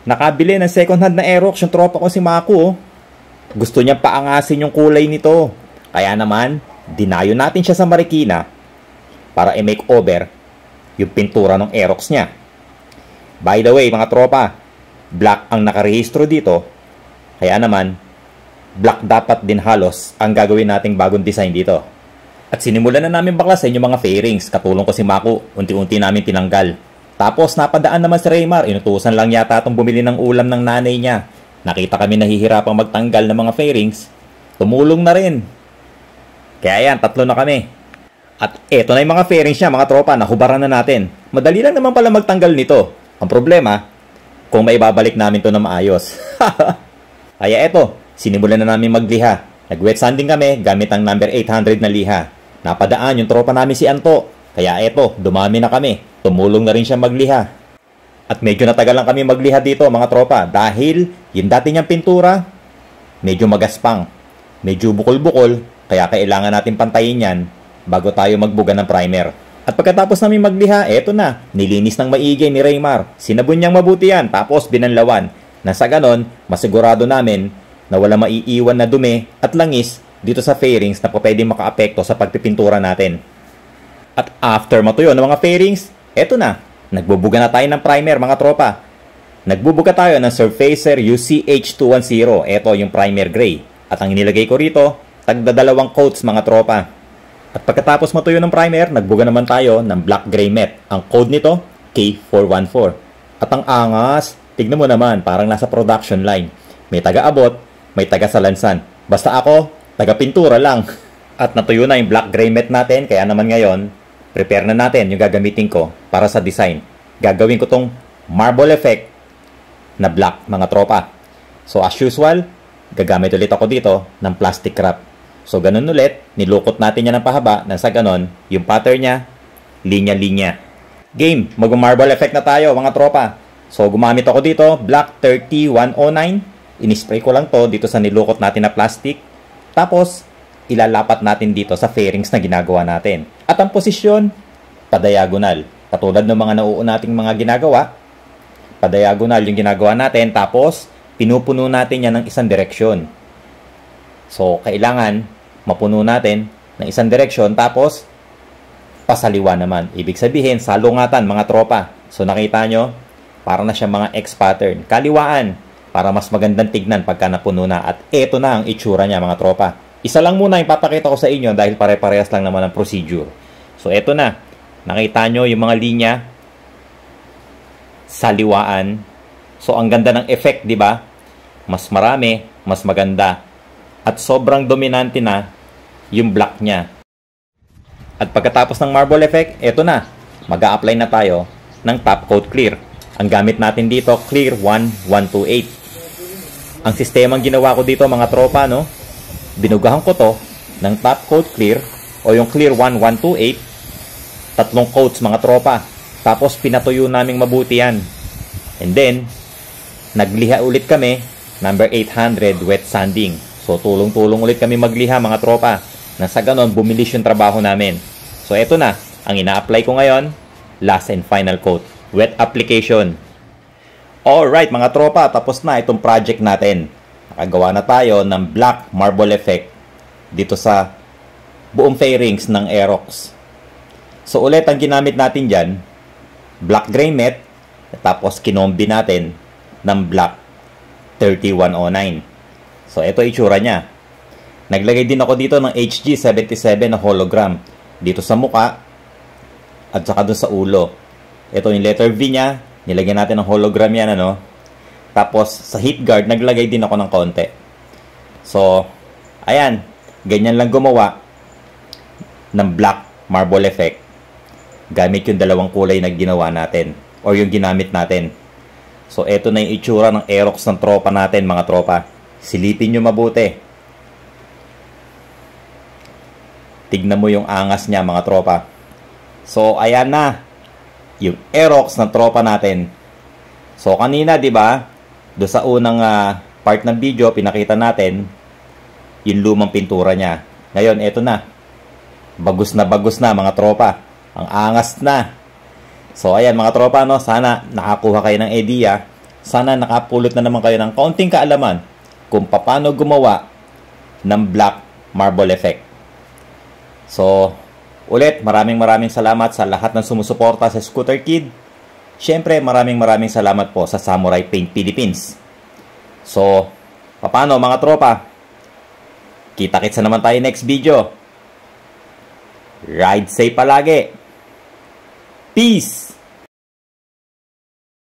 Nakabili ng second hand na Aerox yung tropa ko si Maku, oh. Gusto niya paangasin yung kulay nito. Kaya naman, dinayo natin siya sa Marikina para i-makeover yung pintura ng Aerox niya. By the way, mga tropa, black ang nakarehistro dito. Kaya naman, black dapat din halos ang gagawin nating bagong design dito. At sinimulan na namin baklasin yung mga fairings. Katulong ko si Maku, unti-unti namin tinanggal. Tapos napadaan naman si Raymar, inutusan lang yata itong bumili ng ulam ng nanay niya. Nakita kami nahihirapang magtanggal ng mga fairings. Tumulong na rin. Kaya yan, 3 na kami. At eto na yung mga fairings niya, mga tropa, nahubaran na natin. Madali lang naman pala magtanggal nito. Ang problema, kung may babalik namin to na maayos. Kaya eto, sinimulan na namin magliha. Nag-wet sanding kami gamit ang number 800 na liha. Napadaan yung tropa namin si Anto. Kaya eto, dumami na kami. Tumulong na rin siya magliha. At medyo natagal lang kami magliha dito, mga tropa, dahil yung dati niyang pintura, medyo magaspang, medyo bukol-bukol, kaya kailangan natin pantayin yan bago tayo magbuga ng primer. At pagkatapos namin magliha, eto na, nilinis ng maigi ni Raymar. Sinabon niyang mabuti yan, tapos binanlawan. Na sa ganon, masigurado namin na wala maiiwan na dumi at langis dito sa fairings na pwedeng makaapekto sa pagpipintura natin. At after matuyo ng mga fairings, eto na, nagbubuga na tayo ng primer, mga tropa. Nagbubuga tayo ng Surfacer UCH210. Ito yung primer gray. At ang inilagay ko rito, tagda-2 coats, mga tropa. At pagkatapos matuyo ng primer, nagbuga naman tayo ng black gray matte. Ang code nito, K414. At ang angas, tignan mo naman, parang nasa production line. May taga-abot, may taga-salansan. Basta ako, taga-pintura lang. At natuyo na yung black gray matte natin, kaya naman ngayon, prepare na natin yung gagamitin ko para sa design. Gagawin ko tong marble effect na black, mga tropa. So as usual, gagamit ulit ako dito ng plastic wrap. So ganun ulit, nilukot natin yan ng pahaba na sa ganun, yung pattern niya, linya-linya. Game, mag-marble effect na tayo, mga tropa. So gumamit ako dito, black 30109. Inispray ko lang to dito sa nilukot natin na plastic. Tapos, ilalapat natin dito sa fairings na ginagawa natin. At ang posisyon, padiagonal. Katulad ng mga nauuna nating mga ginagawa, padiagonal yung ginagawa natin, tapos pinupuno natin yan ng isang direksyon. So, kailangan mapuno natin ng isang direksyon, tapos pasaliwa naman. Ibig sabihin, salungatan, mga tropa. So, nakita nyo, para na siya mga X pattern. Kaliwaan, para mas magandang tignan pagka napuno na. At eto na ang itsura niya, mga tropa. Isa lang muna yung papakita ko sa inyo dahil pare-parehas lang naman ang procedure. So, eto na. Nakita nyo yung mga linya. Saliwaan. So, ang ganda ng effect, di ba? Mas marami, mas maganda. At sobrang dominante na yung black niya. At pagkatapos ng marble effect, eto na. Mag-a-apply na tayo ng top coat clear. Ang gamit natin dito, Clear 1128. Ang sistemang ginawa ko dito, mga tropa, no? Binugahan ko to ng top coat clear o yung Clear 1128, 3 coats, mga tropa. Tapos pinatuyo naming mabuti yan. And then, nagliha ulit kami, number 800 wet sanding. So, tulong-tulong ulit kami magliha, mga tropa. Na sa ganon, bumilis yung trabaho namin. So, eto na. Ang ina-apply ko ngayon, last and final coat. Wet application. Alright, mga tropa. Tapos na itong project natin. Nakagawa na tayo ng black marble effect dito sa buong fairings ng Aerox. So ulit ang ginamit natin dyan, black gray matte, tapos kinombi natin ng black 3109. So ito itsura niya. Naglagay din ako dito ng HG77 na hologram dito sa muka at saka dun sa ulo. Ito yung letter V niya, nilagyan natin ng hologram yan, ano. Tapos, sa heat guard, naglagay din ako ng konti. So, ayan. Ganyan lang gumawa ng black marble effect. Gamit yung 2 kulay na ginawa natin. Or yung ginamit natin. So, eto na yung itsura ng Aerox ng tropa natin, mga tropa. Silipin nyo mabuti. Tignan mo yung angas niya, mga tropa. So, ayan na. Yung Aerox ng tropa natin. So, kanina, di ba? Do sa unang part ng video, pinakita natin yung lumang pintura niya. Ngayon, eto na. Bagus na, mga tropa. Ang angas na. So, ayan, mga tropa, no? Sana nakakuha kayo ng idea sana nakapulot na naman kayo ng kaunting kaalaman kung paano gumawa ng black marble effect. So, ulit, maraming salamat sa lahat ng sumusuporta sa Scooter Kid. Siyempre, maraming salamat po sa Samurai Paint Philippines. So, paano mga tropa? Kita-kits na naman tayo next video. Ride safe palagi. Peace!